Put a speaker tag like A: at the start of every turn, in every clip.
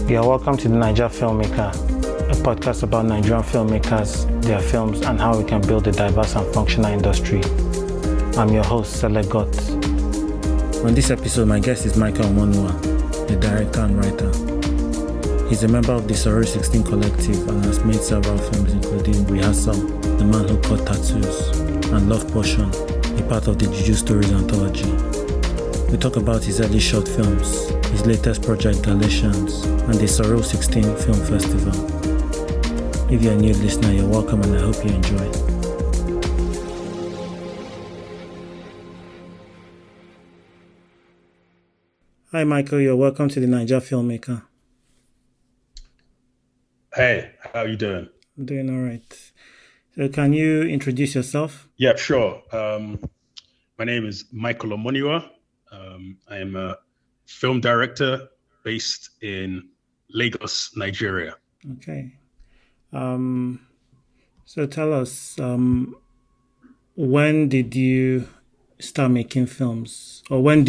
A: You're welcome to the Naija Filmmaker, a podcast about Nigerian filmmakers, their films, and how we can build a diverse and functional industry. I'm your host, Selegot. On this episode, my guest is Michael Omonua, a director and writer. He's a member of the Surreal 16 collective and has made several films including Rehearsal, The Man Who Cut Tattoos, and Love Potion, a part of the Juju Stories anthology. We talk about his early short films, his latest project Galatians, and the Surreal 16 Film Festival. If you're a new listener, you're welcome and I hope you enjoy. Hi Michael, you're welcome to the Naija Filmmaker.
B: Hey, how are you doing?
A: I'm doing all right. So can you introduce yourself?
B: Yeah, sure. My name is Michael Omonua. I am a film director based in Lagos, Nigeria.
A: Okay. So tell us, when did you start making films? Or what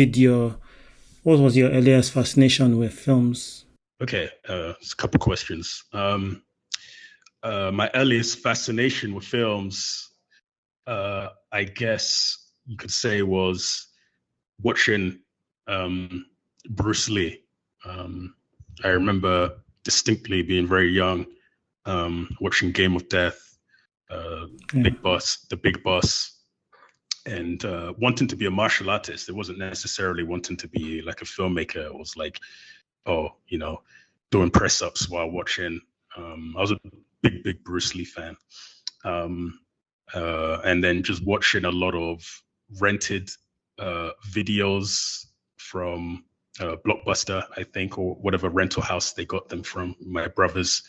A: was your earliest fascination with films?
B: Okay, it's a couple questions. My earliest fascination with films, I guess you could say, was watching Bruce Lee. I remember distinctly being very young, watching Game of Death, The Big Boss, and wanting to be a martial artist. It wasn't necessarily wanting to be like a filmmaker. It was like, doing press ups while watching. I was a big Bruce Lee fan. And then just watching a lot of rented videos from Blockbuster, I think, or whatever rental house they got them from. My brothers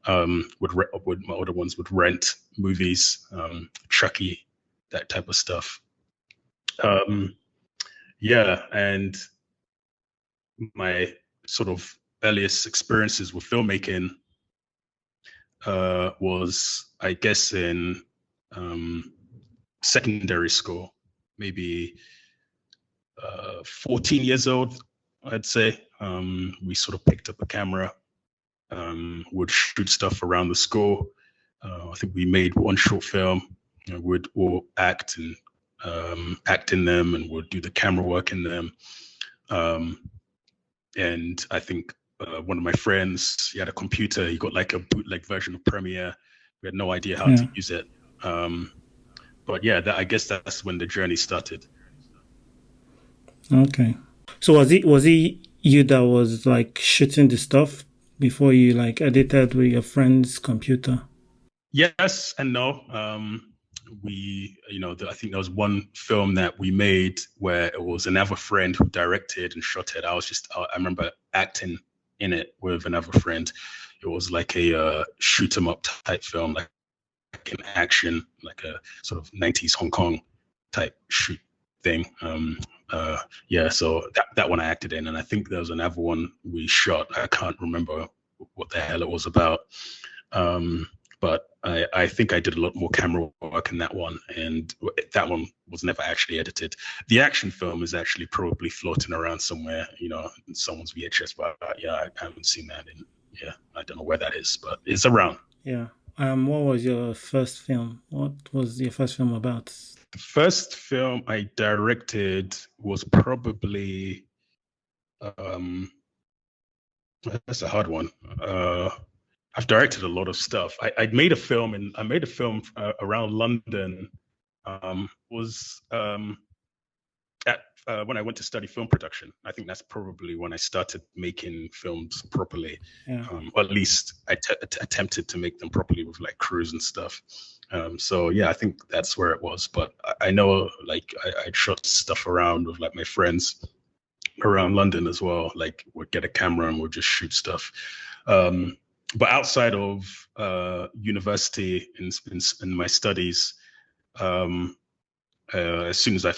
B: would my older ones would rent movies, Chucky, that type of stuff. And my sort of earliest experiences with filmmaking was, I guess, in secondary school, maybe 14 years old, I'd say. We sort of picked up a camera, would shoot stuff around the school. I think we made one short film. We'd all act and act in them, and would do the camera work in them. And I think one of my friends, he had a computer. He got like a bootleg version of Premiere. We had no idea how to use it. But yeah, I guess that's when the journey started.
A: Okay. So was it you that was like shooting the stuff before you like edited with your friend's computer?
B: Yes and no. I think there was one film that we made where it was another friend who directed and shot it. I remember acting in it with another friend. It was like a shoot 'em up type film, like an action, like a sort of 90s Hong Kong type shoot thing. So that one I acted in, and I think there was another one we shot. I can't remember what the hell it was about. But I think I did a lot more camera work in that one, and that one was never actually edited. The action film is actually probably floating around somewhere, in someone's VHS, but I haven't seen that. I don't know where that is, but it's around.
A: Yeah. What was your first film? What was your first film about?
B: The first film I directed was probably, that's a hard one. I've directed a lot of stuff. I made a film around London. When I went to study film production. I think that's probably when I started making films properly.
A: Yeah.
B: Or at least I attempted to make them properly with like crews and stuff. I think that's where it was. But I know like I shot stuff around with like my friends around London as well. Like we'd get a camera and we'd just shoot stuff. But outside of university in my studies, as soon as I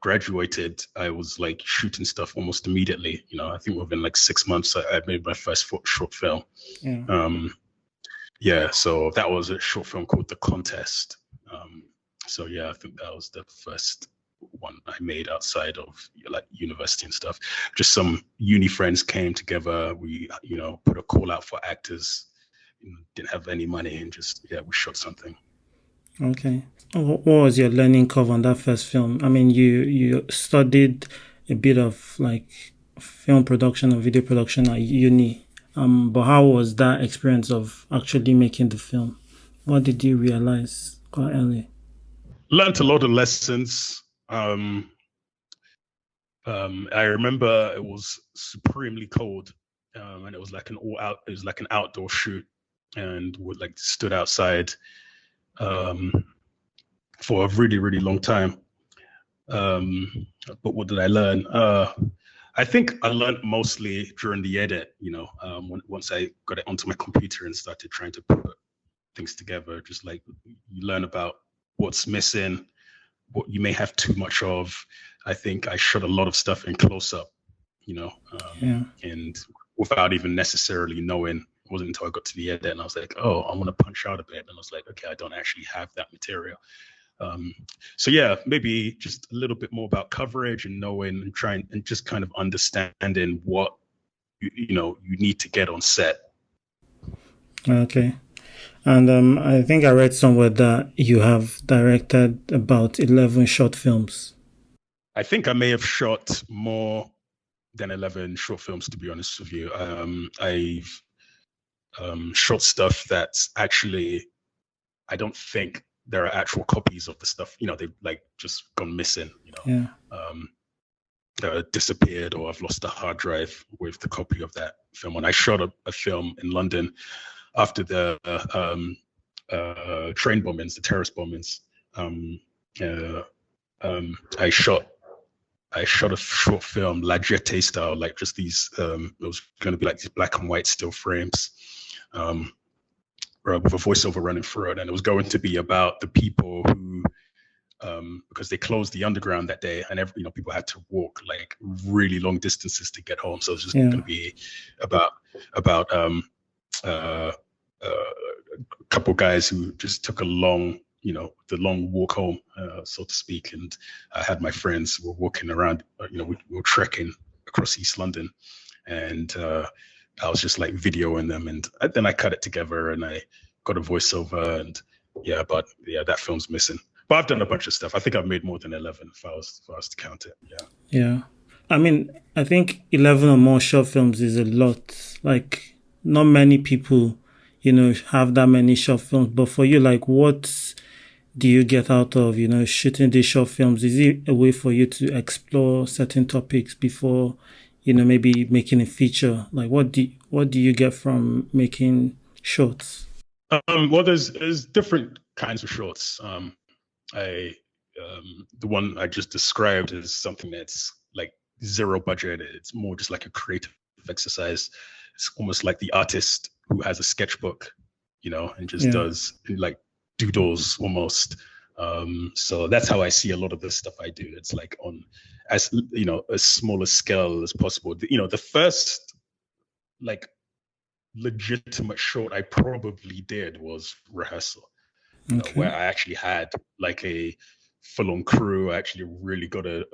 B: graduated, I was like shooting stuff almost immediately. I think within like 6 months, I made my first short film.
A: Yeah.
B: So that was a short film called The Contest. I think that was the first one I made outside of like university and stuff. Just some uni friends came together. We, put a call out for actors. Didn't have any money and just, we shot something.
A: Okay. What was your learning curve on that first film? I mean, you studied a bit of like film production or video production at uni. But how was that experience of actually making the film? What did you realize quite early?
B: Learned a lot of lessons. I remember it was supremely cold, and it was like an outdoor shoot, and we like stood outside for a really, really long time. But what did I learn? I think I learned mostly during the edit, once I got it onto my computer and started trying to put things together, just like you learn about what's missing, what you may have too much of. I think I shot a lot of stuff in close up, and without even necessarily knowing. It wasn't until I got to the edit and I was like, oh, I want to punch out a bit. And I was like, okay, I don't actually have that material. So yeah, maybe just a little bit more about coverage and knowing and trying and just kind of understanding what you need to get on set.
A: Okay. And I think I read somewhere that you have directed about 11 short films.
B: I think I may have shot more than 11 short films, to be honest with you. I've short stuff that's actually, I don't think there are actual copies of the stuff. They've like just gone missing. Disappeared, or I've lost the hard drive with the copy of that film. When I shot a film in London after the train bombings, the terrorist bombings, I shot a short film, La Jetée style, like just these. It was going to be like these black and white still frames. With a voiceover running through it, and it was going to be about the people who, because they closed the underground that day, and people had to walk like really long distances to get home. So it was just going to be about a couple guys who just took a long, the long walk home, so to speak. And I had my friends who were walking around, we were trekking across East London, and I was just like videoing them, and then I cut it together and I got a voiceover, and that film's missing. But I've done a bunch of stuff. I think I've made more than 11 if I was to count it.
A: Yeah. I mean, I think 11 or more short films is a lot. Like, not many people, have that many short films. But for you, like, what do you get out of, shooting these short films? Is it a way for you to explore certain topics before, maybe making a feature? Like, what do you get from making shorts?
B: Well, there's different kinds of shorts. The one I just described is something that's like zero budget. It's more just like a creative exercise. It's almost like the artist who has a sketchbook, and just does like doodles almost. So that's how I see a lot of the stuff I do. It's like on as small a scale as possible. The first like legitimate short I probably did was Rehearsal, where I actually had like a full-on crew. I actually really got a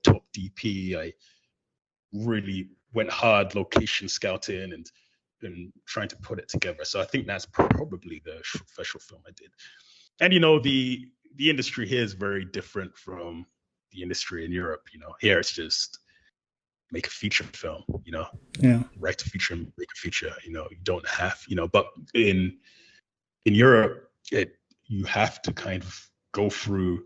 B: top DP. I really went hard location scouting and trying to put it together. So I think that's probably the first short film I did. And the industry here is very different from the industry in Europe. Here it's just make a feature film, write a feature and make a feature. You don't have, but in Europe, you have to kind of go through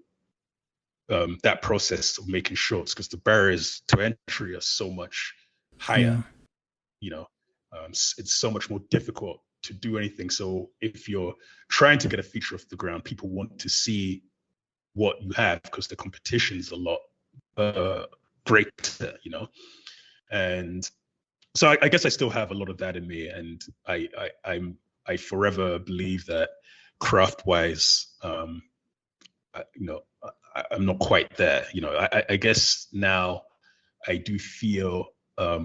B: that process of making shorts, because the barriers to entry are so much higher. It's so much more difficult to do anything. So if you're trying to get a feature off the ground, people want to see what you have, because the competition is a lot greater, And so I guess I still have a lot of that in me, and I forever believe that craft-wise, I'm not quite there. I guess now I do feel a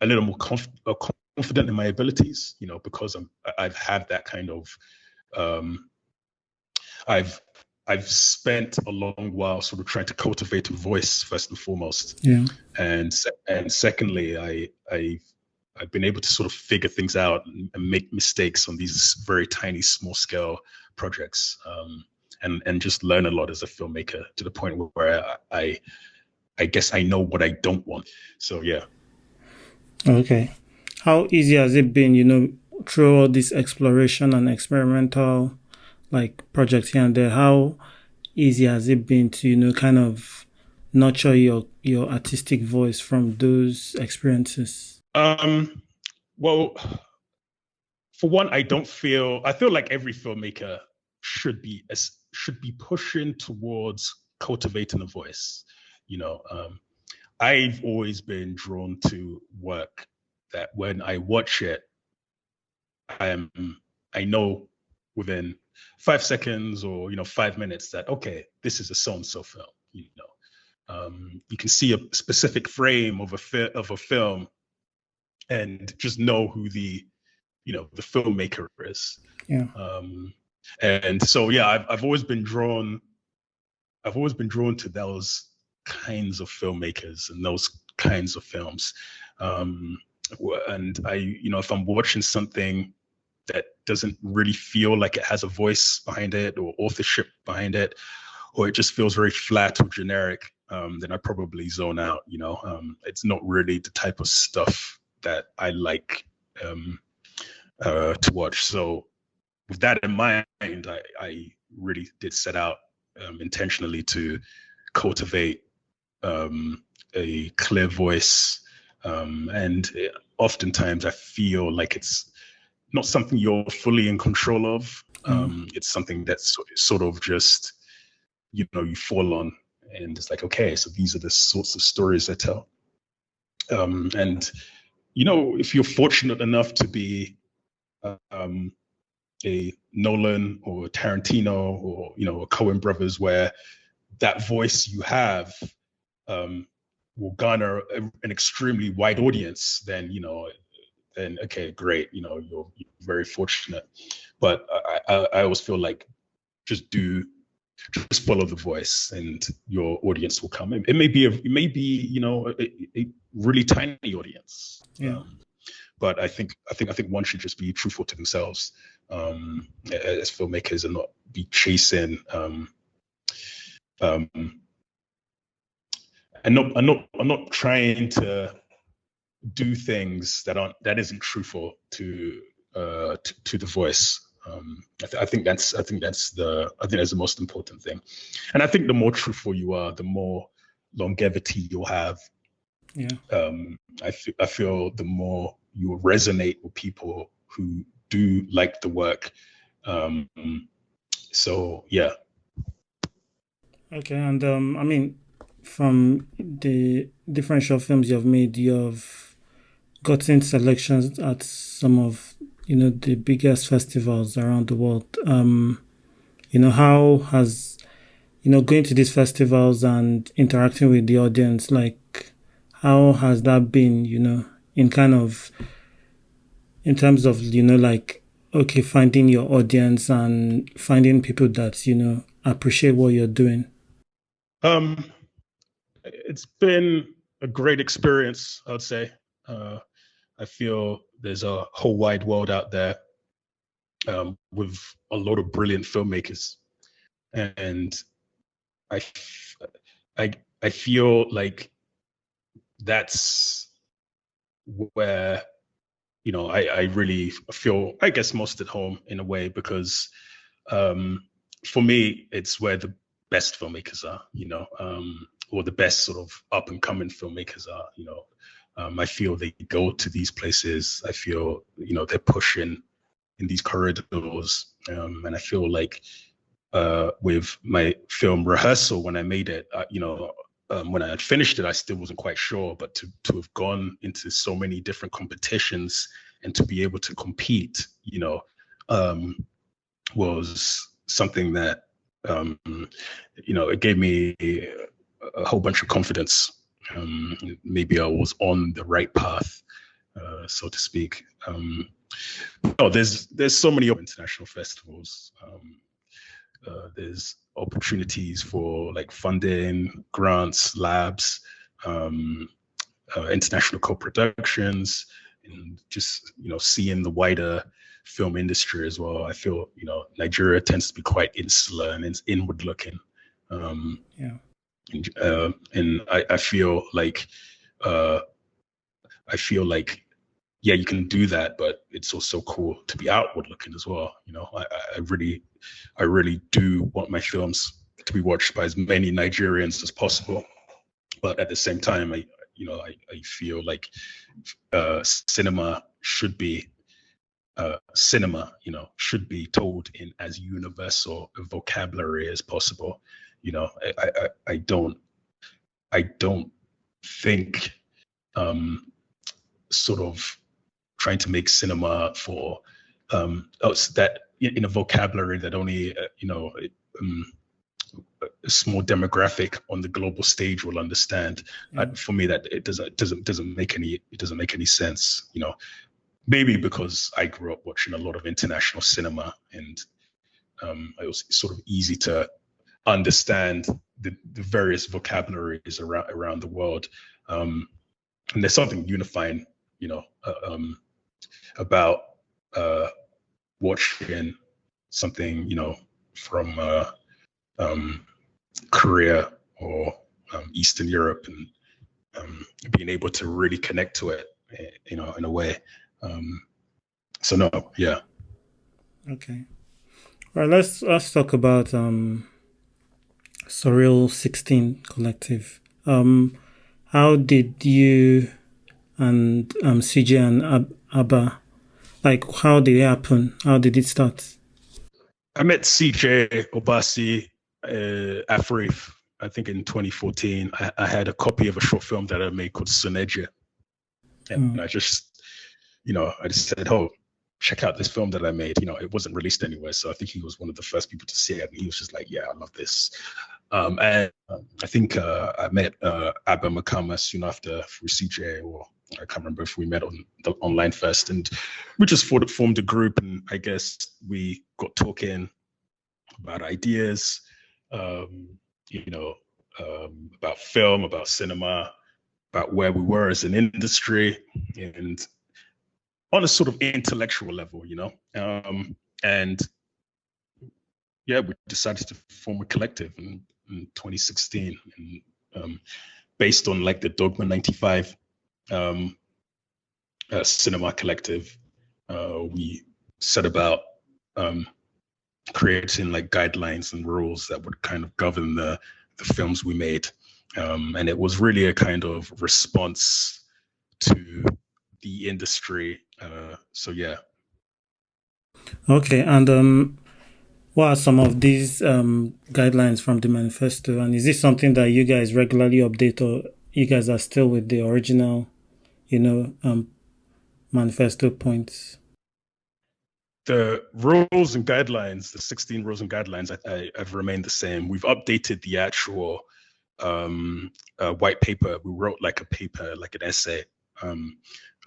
B: little more confident in my abilities, because I've had that kind of I've I've spent a long while sort of trying to cultivate a voice first and foremost.
A: Yeah.
B: And secondly, I've been able to sort of figure things out and make mistakes on these very tiny, small scale projects, and just learn a lot as a filmmaker, to the point where I guess I know what I don't want. So yeah.
A: Okay. How easy has it been, through all this exploration and experimental like projects here and there? How easy has it been to, kind of nurture your artistic voice from those experiences?
B: Well, for one, I feel like every filmmaker should be pushing towards cultivating a voice. I've always been drawn to work that when I watch it, I know within 5 seconds or 5 minutes that, okay, this is a so-and-so film. You can see a specific frame of a film and just know who the filmmaker is.
A: Yeah.
B: And so yeah, I've always been drawn to those kinds of filmmakers and those kinds of films. And if I'm watching something that doesn't really feel like it has a voice behind it or authorship behind it, or it just feels very flat or generic, then I probably zone out. It's not really the type of stuff that I like to watch. So with that in mind, I really did set out intentionally to cultivate a clear voice, and oftentimes I feel like it's not something you're fully in control of. It's something that's sort of just you fall on, and it's like, okay, so these are the sorts of stories I tell. And if you're fortunate enough to be a Nolan or a Tarantino or a Coen brothers, where that voice you have will garner an extremely wide audience, then okay, great, you're very fortunate. But I always feel like just follow the voice and your audience will come. It may be a really tiny audience.
A: Yeah.
B: But I think one should just be truthful to themselves as filmmakers, and not be chasing I'm not trying to do things that isn't truthful to the voice. I think that's the most important thing. And I think the more truthful you are, the more longevity you'll have.
A: Yeah.
B: I feel the more you will resonate with people who do like the work. So yeah.
A: Okay, and I mean, from the different short films you've made, you've gotten selections at some of the biggest festivals around the world. How has going to these festivals and interacting with the audience, like, how has that been? In terms of like, okay, finding your audience and finding people that appreciate what you're doing.
B: It's been a great experience, I would say. I feel there's a whole wide world out there with a lot of brilliant filmmakers, and I feel like that's where I really feel, I guess, most at home in a way, because for me, it's where the best filmmakers are, or the best sort of up and coming filmmakers are. I feel they go to these places. I feel they're pushing in these corridors, and I feel like with my film Rehearsal, when I made it, when I had finished it, I still wasn't quite sure, but to have gone into so many different competitions and to be able to compete, was something that, it gave me a whole bunch of confidence. Maybe I was on the right path, so to speak. There's so many international festivals. there's opportunities for like funding, grants, labs, international co-productions, and just seeing the wider film industry as well. I feel Nigeria tends to be quite insular and it's inward looking.
A: Yeah.
B: And I feel like yeah, you can do that, but it's also cool to be outward looking as well. I really do want my films to be watched by as many Nigerians as possible, but at the same time, I feel like cinema should be told in as universal a vocabulary as possible. I don't think sort of trying to make cinema for that in a vocabulary that only a small demographic on the global stage will understand. For me, that it doesn't make any sense. Maybe because I grew up watching a lot of international cinema, and it was sort of easy to understand the various vocabularies around the world. And there's something unifying, about watching something, from Korea or Eastern Europe, and being able to really connect to it, in a way. So no, yeah.
A: Okay. All right. Let's talk about Surreal 16 Collective. How did you and CJ and Abba, like, how did it happen? How did it start?
B: I met CJ Obasi Afrif, I think in 2014. I had a copy of a short film that I made called Suneja. And I just said, oh, check out this film that I made. It wasn't released anywhere, so I think he was one of the first people to see it. And he was just like, yeah, I love this. And I think I met Abba Makama soon after through CJ, or I can't remember if we met on the online first. And we just formed a group, and I guess we got talking about ideas, about film, about cinema, about where we were as an industry, and on a sort of intellectual level, and yeah, we decided to form a collective in 2016, and based on like the Dogma 95 cinema collective, we set about creating like guidelines and rules that would kind of govern the films we made. And it was really a kind of response to the industry. So yeah.
A: Okay, and what are some of these guidelines from the manifesto? And is this something that you guys regularly update, or you guys are still with the original, manifesto points?
B: The rules and guidelines, the 16 rules and guidelines, have remained the same. We've updated the actual white paper. We wrote like a paper, like an essay. We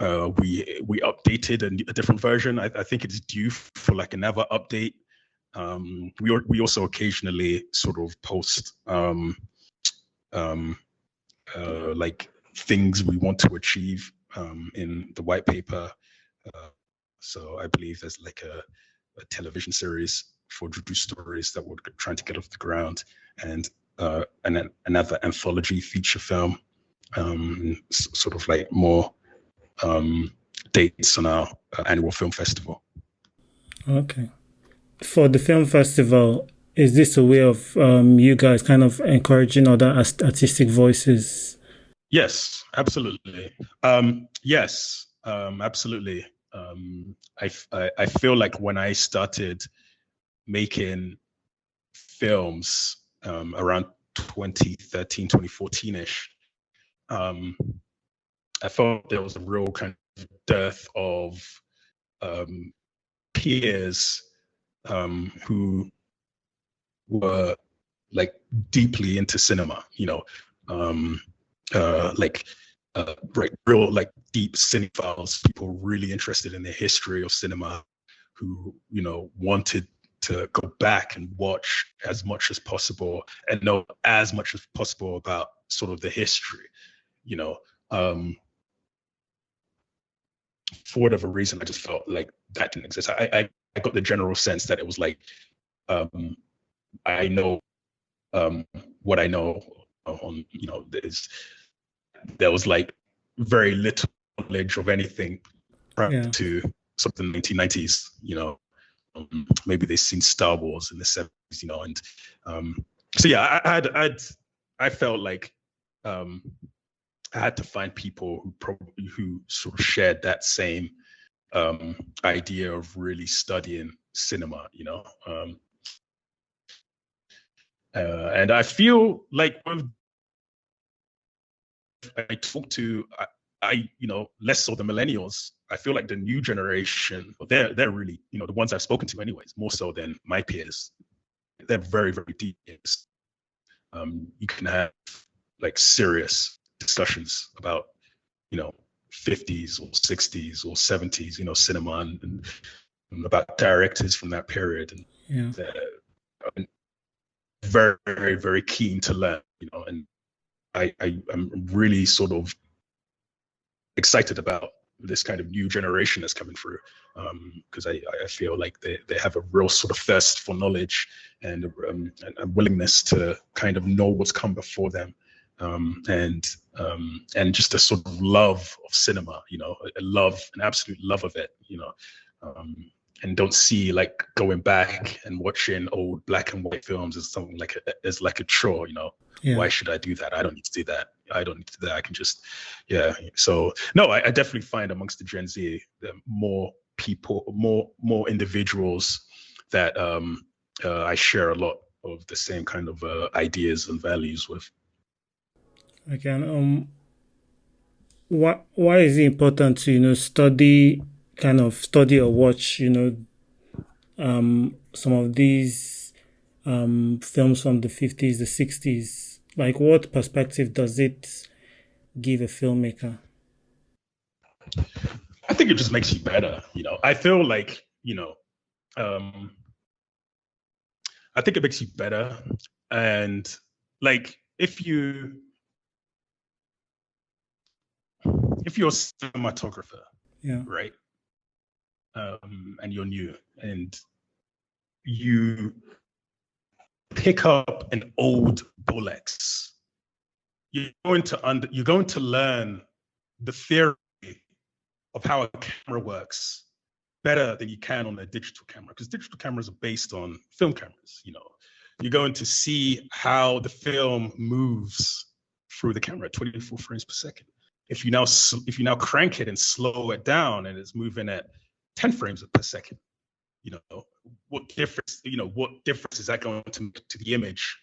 B: updated a different version. I think it's due for like another update. We also occasionally sort of post like things we want to achieve in the white paper. So I believe there's like a television series for Juju Stories that we're trying to get off the ground, and another anthology feature film, sort of like more dates on our annual film festival.
A: Okay. For the film festival, is this a way of you guys kind of encouraging other artistic voices?
B: Yes, absolutely. Yes, absolutely. I feel like when I started making films around 2013, 2014-ish, I felt there was a real kind of dearth of peers who were like deeply into cinema, real like deep cinephiles, people really interested in the history of cinema, who wanted to go back and watch as much as possible and know as much as possible about sort of the history, you know. For whatever reason, I just felt like that didn't exist. I got the general sense that it was like, I know what I know on, you know, there was like very little knowledge of anything prior to something in the 1990s, you know. Maybe they've seen Star Wars in the 70s, you know, and so yeah, I felt like I had to find people who sort of shared that same idea of really studying cinema, you know. And I feel like when I talk to, you know, less so the millennials, I feel like the new generation, they're really, you know, the ones I've spoken to anyways, more so than my peers. They're very, very deep. You can have like serious discussions about, you know, 50s or 60s or 70s, you know, cinema and about directors from that period. And they're very, very, very keen to learn, you know, and I'm really sort of excited about this kind of new generation that's coming through, because I feel like they have a real sort of thirst for knowledge and a willingness to kind of know what's come before them, and just a sort of love of cinema, you know, an absolute love of it, you know, and don't see like going back and watching old black and white films as something as like a chore, you know. Why should I do that? I don't need to do that. I don't need to do that. I can just, So no, I definitely find amongst the Gen Z more people, more individuals that I share a lot of the same kind of ideas and values with.
A: Okay, and why is it important to, you know, study or watch, you know, some of these films from the 50s, the 60s? Like, what perspective does it give a filmmaker?
B: I think it just makes you better, you know. I feel like, you know, I think it makes you better. And like, if you're a cinematographer, right, and you're new and you pick up an old Bolex, you're going to learn the theory of how a camera works better than you can on a digital camera, because digital cameras are based on film cameras. You know, you're going to see how the film moves through the camera at 24 frames per second. If you now crank it and slow it down and it's moving at 10 frames per second, you know, what difference is that going to make to the image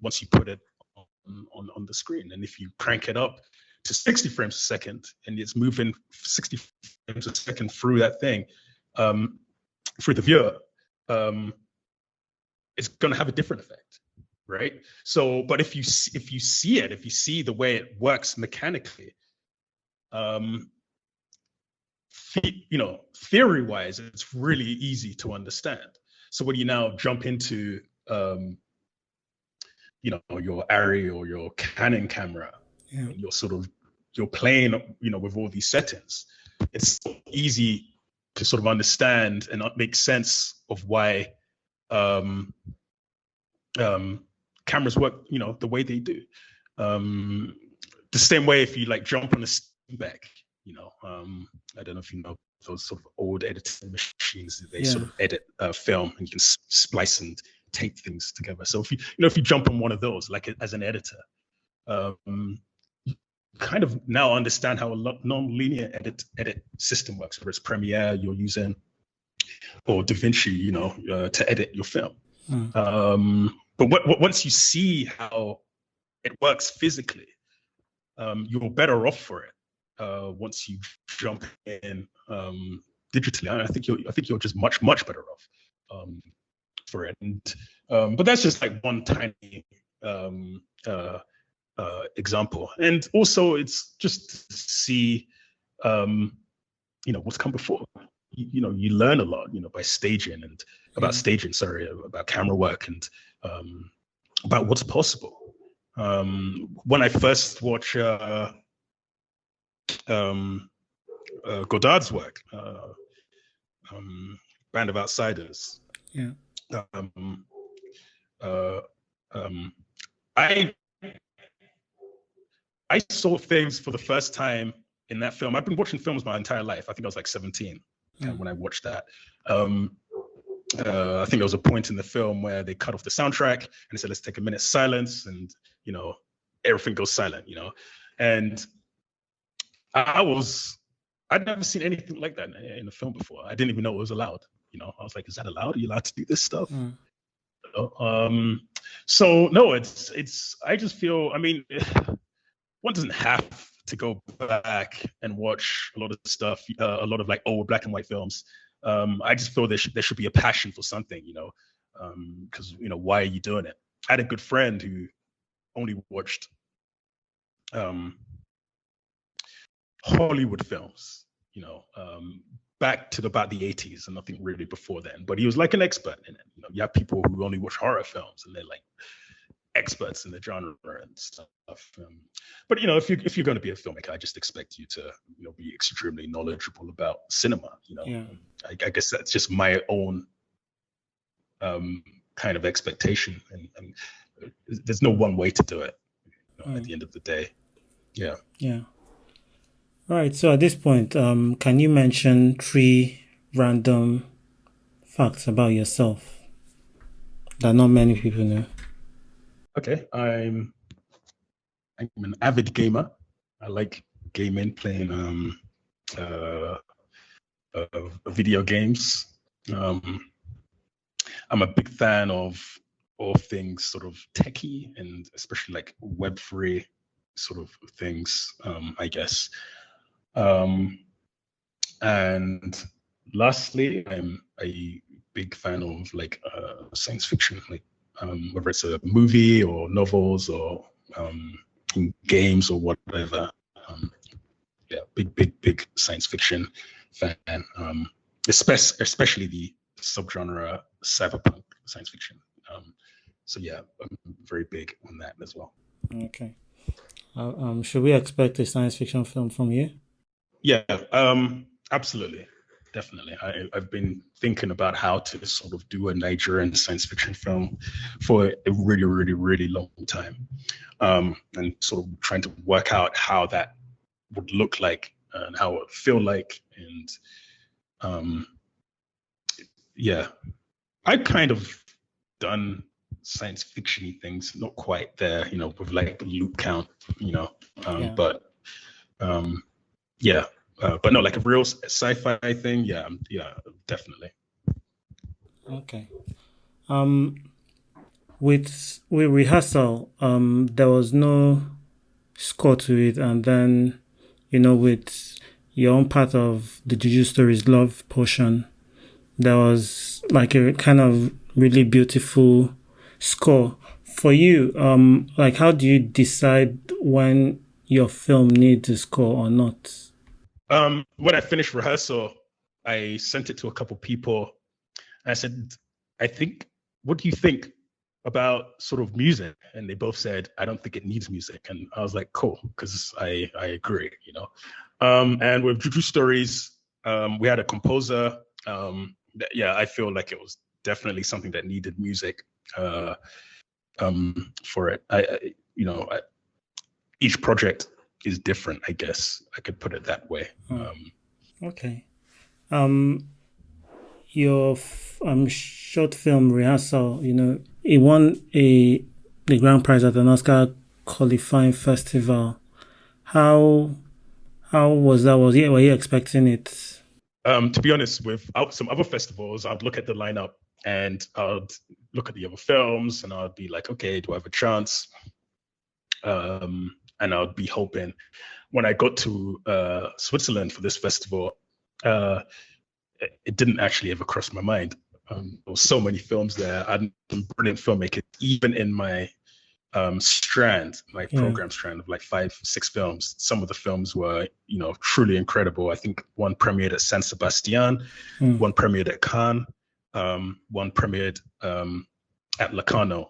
B: once you put it on the screen? And if you crank it up to 60 frames a second and it's moving 60 frames a second through that thing, through the viewer, it's going to have a different effect, right? So, but if you see the way it works mechanically, you know, theory-wise, it's really easy to understand. So when you now jump into, you know, your Arri or your Canon camera, and you're playing, you know, with all these settings, it's easy to sort of understand and make sense of why cameras work, you know, the way they do. The same way if you like jump on a steam back, you know, I don't know if you know those sort of old editing machines. They sort of edit film, and you can splice and tape things together. So if you jump on one of those, like as an editor, you kind of now understand how a non-linear edit system works, whether it's Premiere you're using or DaVinci, you know, to edit your film. But once you see how it works physically, you're better off for it. Once you jump in digitally, I think you're just much better off for it. And but that's just like one tiny example. And also, it's just to see, you know, what's come before. you learn a lot, by staging and about about camera work and about what's possible. When I first watch Godard's work, Band of Outsiders.
A: Yeah.
B: I saw things for the first time in that film. I've been watching films my entire life. I think I was like 17 when I watched that. I think there was a point in the film where they cut off the soundtrack and they said, let's take a minute's silence, and everything goes silent, and I'd never seen anything like that in a film before. I didn't even know it was allowed. I was like, is that allowed? Are you allowed to do this stuff? So no, it's I just feel, one doesn't have to go back and watch a lot of stuff, a lot of like old black and white films. I just feel there should be a passion for something, because why are you doing it? I had a good friend who only watched Hollywood films, back to about the 80s and nothing really before then. But he was like an expert in it. You have people who only watch horror films and they're like experts in the genre and stuff. But if you're going to be a filmmaker, I just expect you to be extremely knowledgeable about cinema. I guess that's just my own kind of expectation, and there's no one way to do it. At the end of the day, yeah.
A: All right. So at this point, can you mention 3 random facts about yourself that not many people know?
B: Okay, I'm an avid gamer. I like gaming, playing video games. I'm a big fan of all things sort of techie, and especially like Web3 sort of things, I guess. And lastly, I'm a big fan of like science fiction, like whether it's a movie or novels or games or whatever. Big science fiction fan, especially the subgenre cyberpunk science fiction. So yeah, I'm very big on that as well.
A: Okay. Should we expect a science fiction film from you?
B: Yeah, absolutely. Definitely. I've been thinking about how to sort of do a Nigerian science fiction film for a really, really, really long time. And sort of trying to work out how that would look like and how it would feel like. And yeah, I've kind of done science fiction things, not quite there, with like loop count, but but no, like a real sci-fi thing, yeah, definitely.
A: Okay. With Rehearsal, there was no score to it, and then with your own part of the Juju Stories Love Potion, there was like a kind of really beautiful score. For you, like how do you decide when your film needs a score or not?
B: When I finished Rehearsal, I sent it to a couple people. And I said, what do you think about sort of music? And they both said, I don't think it needs music. And I was like, cool, because I agree, And with Juju Stories, we had a composer. I feel like it was definitely something that needed music for it. Each project is different, I guess I could put it that way.
A: Okay. Your short film Rehearsal, it won the grand prize at an Oscar qualifying festival. How was that? Were you expecting it?
B: To be honest, with some other festivals, I'd look at the lineup and I'd look at the other films and I'd be like, okay, do I have a chance? And I'd be hoping. When I got to Switzerland for this festival, it didn't actually ever cross my mind. There were so many films there. I had some brilliant filmmakers, even in my strand, my program strand of like 5-6 films. Some of the films were, truly incredible. I think one premiered at San Sebastian, one premiered at Cannes, one premiered at Locarno,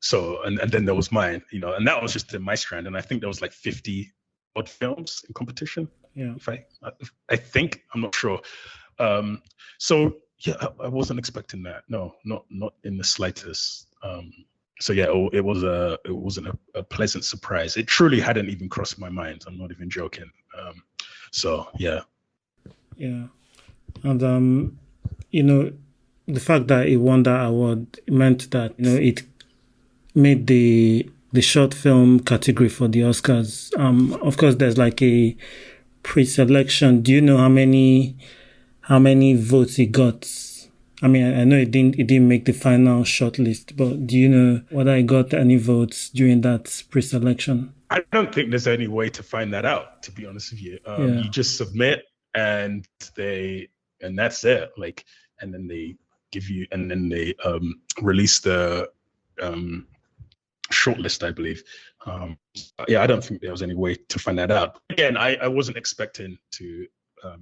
B: So, and then there was mine, and that was just in my strand. And I think there was like 50 odd films in competition.
A: Yeah.
B: I think, I'm not sure. So yeah, I wasn't expecting that. No, not in the slightest. So yeah, it wasn't a pleasant surprise. It truly hadn't even crossed my mind. I'm not even joking. So yeah.
A: Yeah. And the fact that it won that award meant that it made the short film category for the Oscars. Of course, there's like a pre-selection. Do you know how many votes it got? I mean, I know it didn't make the final shortlist, but do you know whether it got any votes during that pre-selection?
B: I don't think there's any way to find that out, to be honest with you. You just submit and that's it. Like, and then they give you, and then they release the shortlist, I believe. I don't think there was any way to find that out. Again, I wasn't expecting to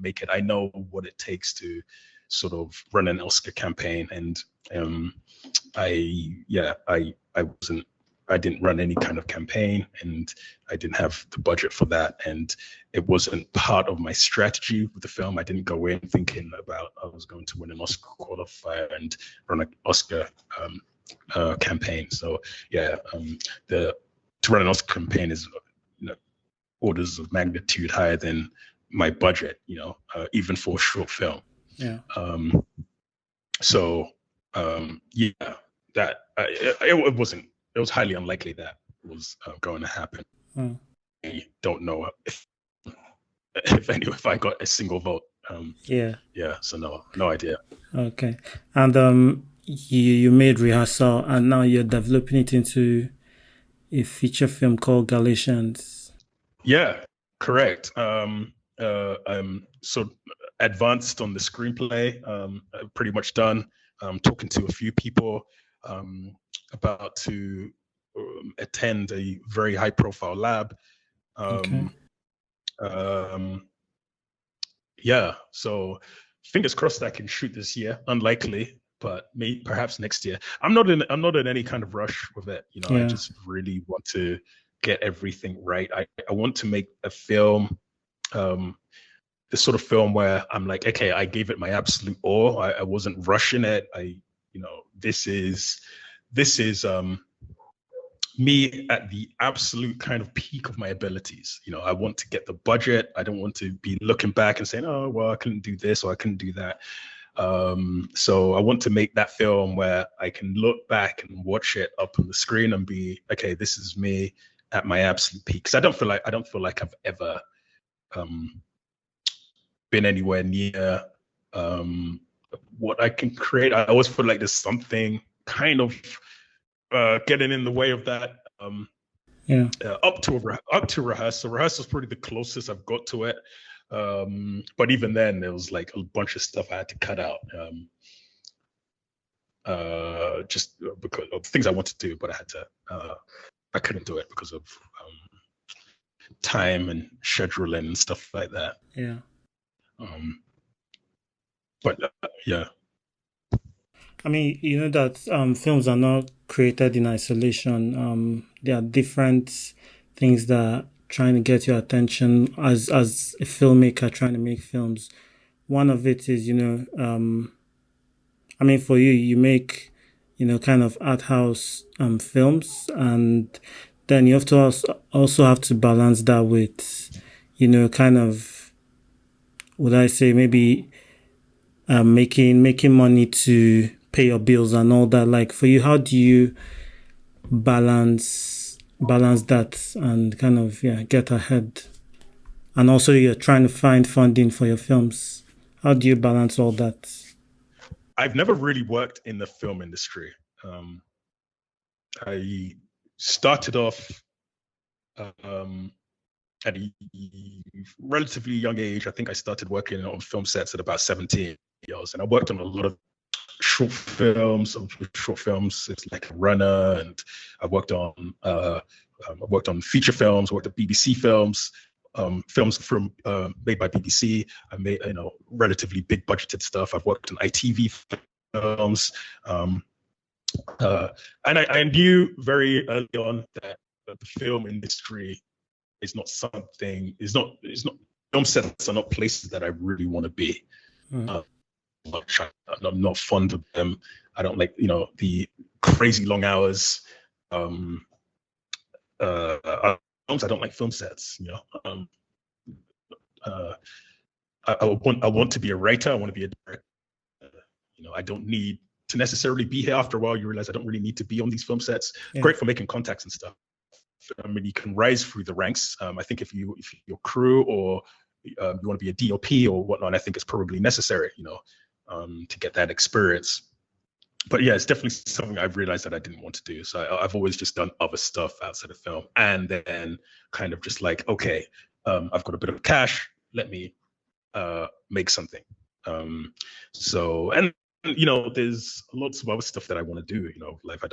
B: make it. I know what it takes to sort of run an Oscar campaign, and I didn't run any kind of campaign, and I didn't have the budget for that, and it wasn't part of my strategy with the film. I didn't go in thinking about I was going to win an Oscar qualifier and run an Oscar campaign. So yeah, to run an Oscar campaign is orders of magnitude higher than my budget, even for a short film.
A: Yeah.
B: It was highly unlikely that was going to happen. I don't know if I got a single vote. So no idea.
A: Okay. And you made Rehearsal, and now you're developing it into a feature film called Galatians.
B: Yeah, correct. I'm so advanced on the screenplay. Pretty much done. Talking to a few people. About to attend a very high-profile lab. So fingers crossed I can shoot this year. Unlikely, but perhaps next year. I'm not in any kind of rush with it. I just really want to get everything right. I want to make a film, the sort of film where I'm like, okay, I gave it my absolute all. I wasn't rushing it. This is me at the absolute kind of peak of my abilities. I want to get the budget. I don't want to be looking back and saying, oh, well, I couldn't do this or I couldn't do that. So I want to make that film where I can look back and watch it up on the screen and be, okay, this is me at my absolute peak. Because I don't feel like I've ever been anywhere near what I can create. I always feel like there's something kind of getting in the way of that. Up to Rehearsal. Rehearsal is probably the closest I've got to it. But even then, there was like a bunch of stuff I had to cut out, just because of things I wanted to do, but I couldn't do it because of time and scheduling and stuff like that.
A: Yeah. I mean, that films are not created in isolation. There are different things that are trying to get your attention as a filmmaker trying to make films. One of it is, I mean, for you make, kind of art house films, and then you have to also have to balance that with, kind of, would I say maybe making money to pay your bills and all that. Like for you, how do you balance that and kind of get ahead? And also you're trying to find funding for your films. How do you balance all that?
B: I've never really worked in the film industry. I started off at a relatively young age. I think I started working on film sets at about 17 years, and I worked on a lot of short films. It's like a runner, and I worked on feature films. Worked at BBC films. Films from made by BBC. I made relatively big budgeted stuff. I've worked on ITV films, and I knew very early on that the film industry is not something. Is not. Film sets are not places that I really want to be. I'm not fond of them. I don't like the crazy long hours. I don't like film sets. I want to be a writer. I want to be a director. I don't need to necessarily be here. After a while, you realize I don't really need to be on these film sets. Yeah. Great for making contacts and stuff. I mean, you can rise through the ranks. I think if your crew or you want to be a DOP or whatnot, I think it's probably necessary, to get that experience. But yeah, it's definitely something I've realized that I didn't want to do. So I've always just done other stuff outside of film, and then kind of just like, okay, I've got a bit of cash. Let me make something. There's lots of other stuff that I want to do. Like I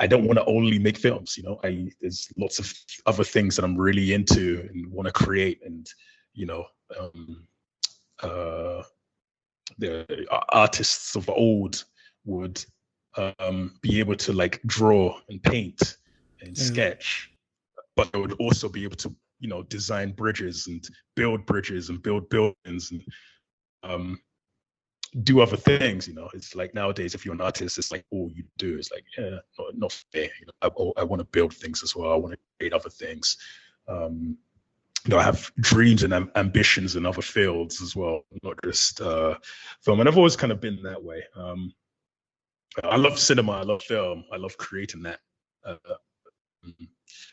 B: don't want to only make films. There's lots of other things that I'm really into and want to create. And the artists of old would be able to like draw and paint and sketch, but they would also be able to design bridges and build buildings and do other things. It's like nowadays, if you're an artist, it's like all you do is like, not fair. I want to build things as well. I want to create other things. I have dreams and ambitions in other fields as well, not just film. And I've always kind of been that way. I love cinema. I love film. I love creating that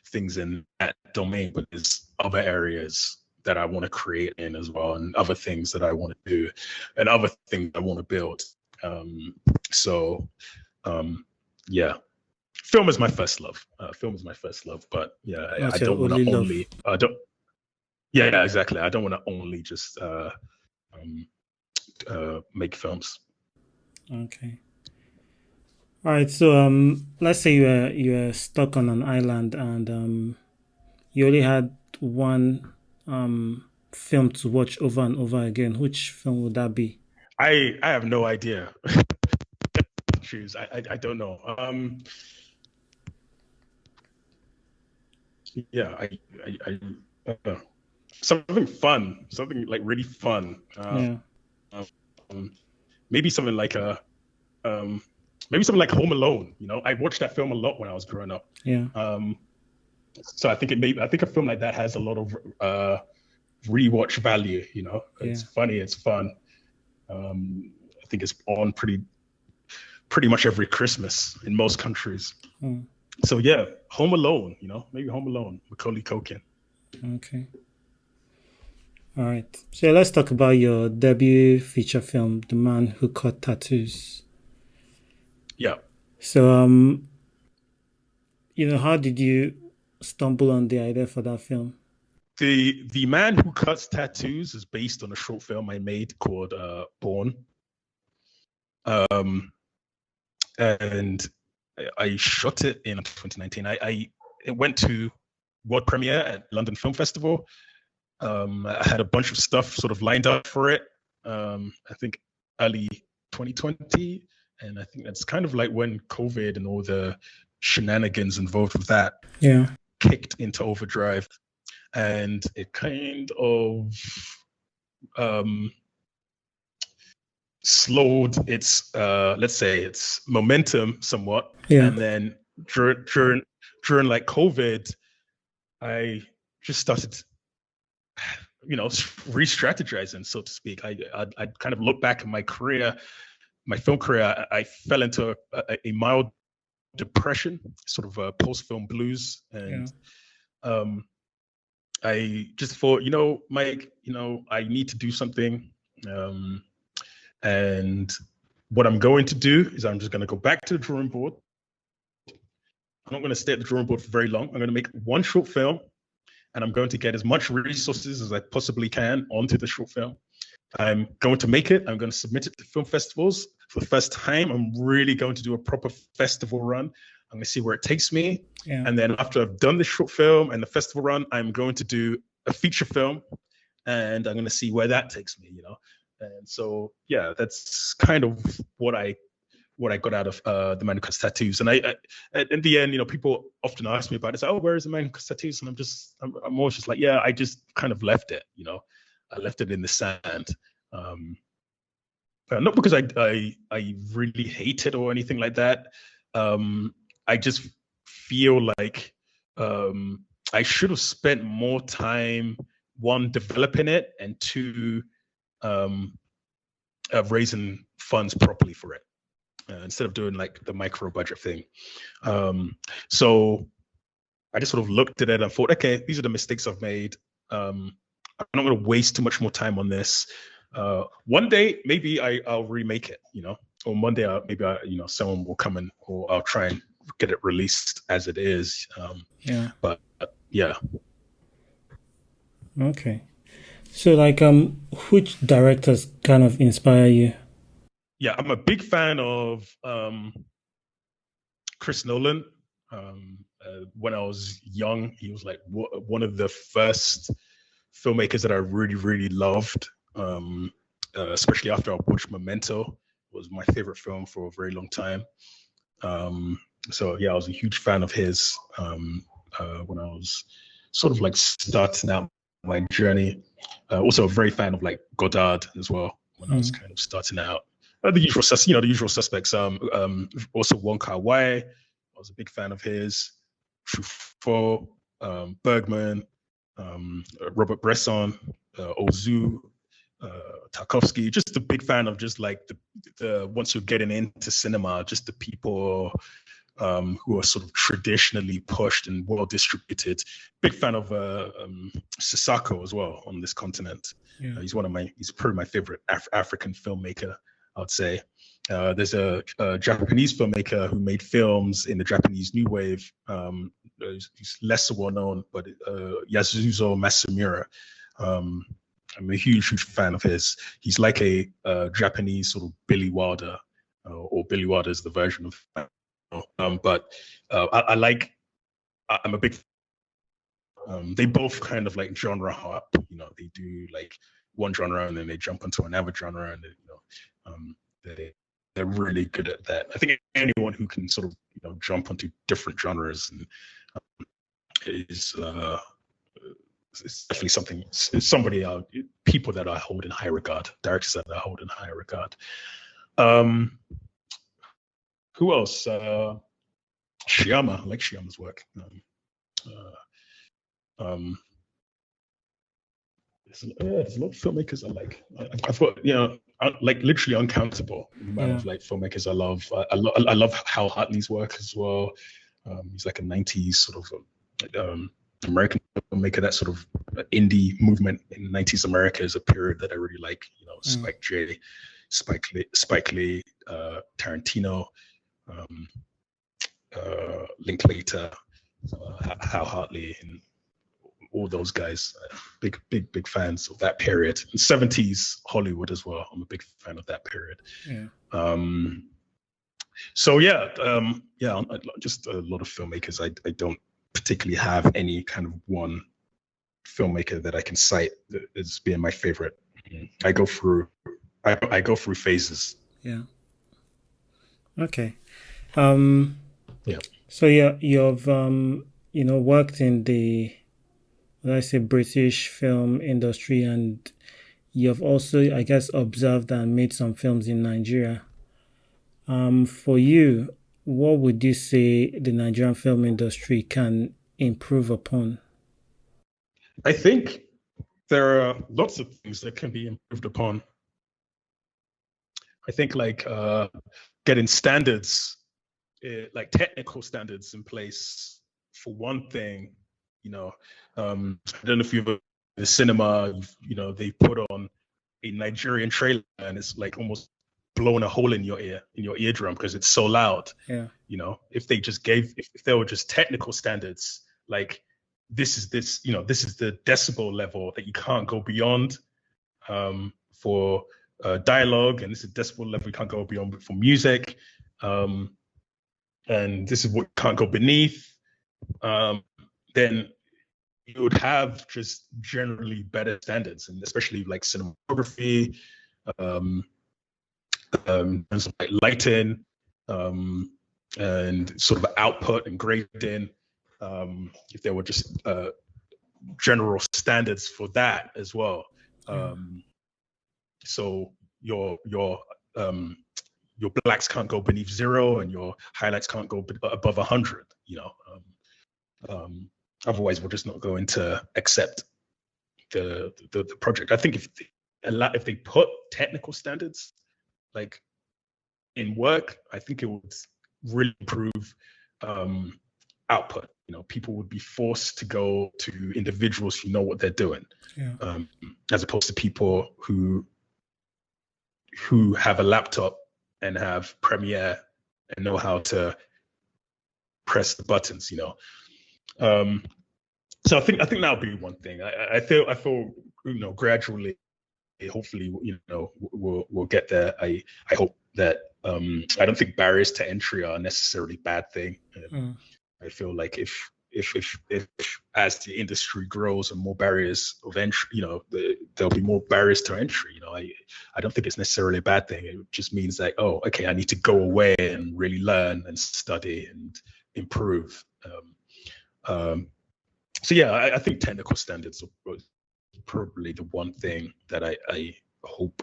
B: things in that domain. But there's other areas that I want to create in as well, and other things that I want to do, and other things I want to build. Yeah, film is my first love. But yeah, I don't want to only. Yeah, exactly. I don't want to only just make films.
A: Okay. All right. So let's say you were stuck on an island and you only had one film to watch over and over again. Which film would that be?
B: I have no idea. Choose. I don't know. Yeah, I something fun, something like really fun. Maybe something like Home Alone. I watched that film a lot when I was growing up.
A: Yeah.
B: So I think a film like that has a lot of rewatch value. It's funny, it's fun. I think it's on pretty much every Christmas in most countries. So yeah, Home Alone. Maybe Home Alone, Macaulay Culkin.
A: Okay. All right. So let's talk about your debut feature film, The Man Who Cut Tattoos.
B: Yeah.
A: So, how did you stumble on the idea for that film?
B: The Man Who Cuts Tattoos is based on a short film I made called Born. And I shot it in 2019. It went to world premiere at London Film Festival. I had a bunch of stuff sort of lined up for it. I think early 2020, and I think that's kind of like when COVID and all the shenanigans involved with that kicked into overdrive, and it kind of slowed its let's say its momentum somewhat. And then during like COVID, I just started re-strategizing, so to speak. I kind of look back at my career, my film career. I fell into a mild depression, sort of a post-film blues, and I just thought, Mike, I need to do something, and what I'm going to do is I'm just going to go back to the drawing board. I'm not going to stay at the drawing board for very long. I'm going to make one short film, and I'm going to get as much resources as I possibly can onto the short film. I'm going to make it. I'm going to submit it to film festivals. for the first time, I'm really going to do a proper festival run. I'm going to see where it takes me.
A: Yeah.
B: And then after I've done the short film and the festival run, I'm going to do a feature film, and I'm going to see where that takes me, you know? And so, yeah, that's kind of what I got out of the man who cuts tattoos. And I in the end, you know, people often ask me about it. It's like, oh, where is the man who cuts tattoos? And I'm always just like, yeah, I just kind of left it, you know, I left it in the sand. Not because I really hate it or anything like that. I just feel like I should have spent more time, one, developing it, and two, raising funds properly for it. Instead of doing like the micro budget thing. So I just sort of looked at it and thought, okay, these are the mistakes I've made. I'm not going to waste too much more time on this. One day, maybe I'll remake it, you know, or one day maybe someone will come in, or I'll try and get it released as it is.
A: Yeah.
B: But yeah.
A: Okay. So like, which directors kind of inspire you?
B: Yeah, I'm a big fan of Chris Nolan. When I was young, he was like one of the first filmmakers that I really, really loved. Especially after I watched Memento, it was my favorite film for a very long time. So yeah, I was a huge fan of his when I was sort of like starting out my journey. Also a very fan of like Godard as well when I was kind of starting out. The usual suspects. Also Wong Kar-wai, I was a big fan of his. Truffaut, Bergman, Robert Bresson, Ozu, Tarkovsky. Just a big fan of just like the once you're getting into cinema, just the people who are sort of traditionally pushed and well distributed. Big fan of Sisako as well on this continent. Yeah. He's probably my favorite African filmmaker, I would say. There's a Japanese filmmaker who made films in the Japanese New Wave. He's lesser well known, but Yasuzo Masumura. I'm a huge fan of his. He's like a Japanese sort of Billy Wilder, or Billy Wilder is the version of. But I'm a big. They both kind of like genre hop. You know, they do like one genre and then they jump into another genre, and they're really good at that. I think anyone who can sort of jump onto different genres and is it's definitely people that I hold in high regard, directors that I hold in high regard. Who else? Shyama, I like Shyama's work. There's a lot of filmmakers I like. I've got, like literally uncountable amount of like filmmakers I love. I love Hal Hartley's work as well. He's like a 90s sort of American filmmaker. That sort of indie movement in 90s America is a period that I really like. You know, Spike Lee, Tarantino, Linklater, Hal Hartley, and all those guys. Big fans of that period. And 70s Hollywood as well. I'm a big fan of that period. Yeah. Just a lot of filmmakers. I don't particularly have any kind of one filmmaker that I can cite as being my favorite. I go through phases.
A: Yeah. Okay. Yeah. So you've worked in the, let's say, British film industry, and you've also, I guess, observed and made some films in Nigeria. For you, what would you say the Nigerian film industry can improve upon?
B: I think there are lots of things that can be improved upon. I think like getting standards, like technical standards in place for one thing. I don't know if you've been to the cinema, they put on a Nigerian trailer and it's like almost blowing a hole in your eardrum because it's so loud.
A: Yeah.
B: If there were just technical standards, like this is the decibel level that you can't go beyond for dialogue, and this is decibel level we can't go beyond for music, and this is what can't go beneath, then you would have just generally better standards, and especially like cinematography, terms of like lighting, and sort of output and grading. If there were just general standards for that as well. So your blacks can't go beneath 0, and your highlights can't go above 100. Otherwise, we're just not going to accept the project. I think if they put technical standards like in work, I think it would really improve output. People would be forced to go to individuals who know what they're doing, as opposed to people who have a laptop and have Premiere and know how to press the buttons. So I think that would be one thing. I feel gradually, hopefully, we'll get there. I hope that I don't think barriers to entry are necessarily a bad thing. I feel like if as the industry grows and more barriers of entry, there'll be more barriers to entry. I don't think it's necessarily a bad thing. It just means like, oh, okay, I need to go away and really learn and study and improve. So yeah, I think technical standards are probably the one thing that I hope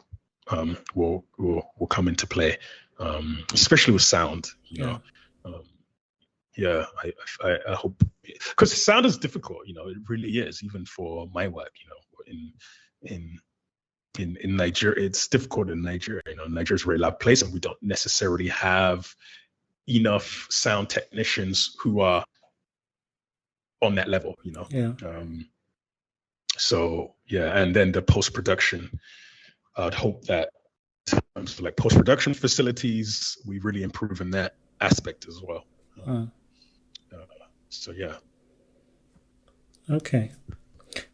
B: will come into play, especially with sound. I hope, because sound is difficult. It really is, even for my work. In Nigeria, it's difficult in Nigeria. Nigeria's a very loud place, and we don't necessarily have enough sound technicians who are on that level. So yeah, and then the post-production, I'd hope that in terms of like post-production facilities, we really improve in that aspect as well. So yeah.
A: Okay.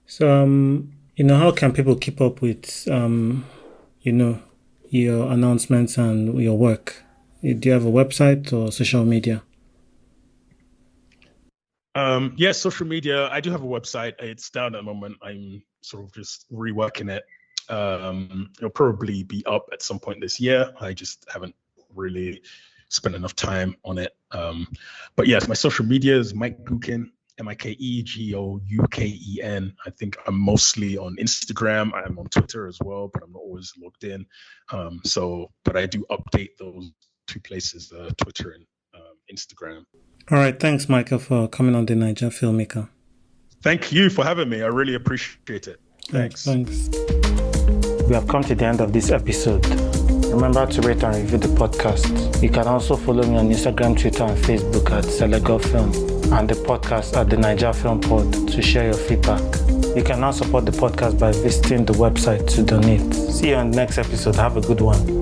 A: So how can people keep up with your announcements and your work? Do you have a website or social media?
B: Yes, social media. I do have a website. It's down at the moment. I'm sort of just reworking it. It'll probably be up at some point this year. I just haven't really spent enough time on it. But yes, my social media is Mike Gooken, MikeGouken. I think I'm mostly on Instagram. I'm on Twitter as well, but I'm not always logged in. But I do update those two places, Twitter and Instagram.
A: All right. Thanks, Michael, for coming on the Naija Filmmaker.
B: Thank you for having me. I really appreciate it. Thanks.
A: We have come to the end of this episode. Remember to rate and review the podcast. You can also follow me on Instagram, Twitter, and Facebook at Selego Film, and the podcast at the Naija Film Pod to share your feedback. You can now support the podcast by visiting the website to donate. See you on the next episode. Have a good one.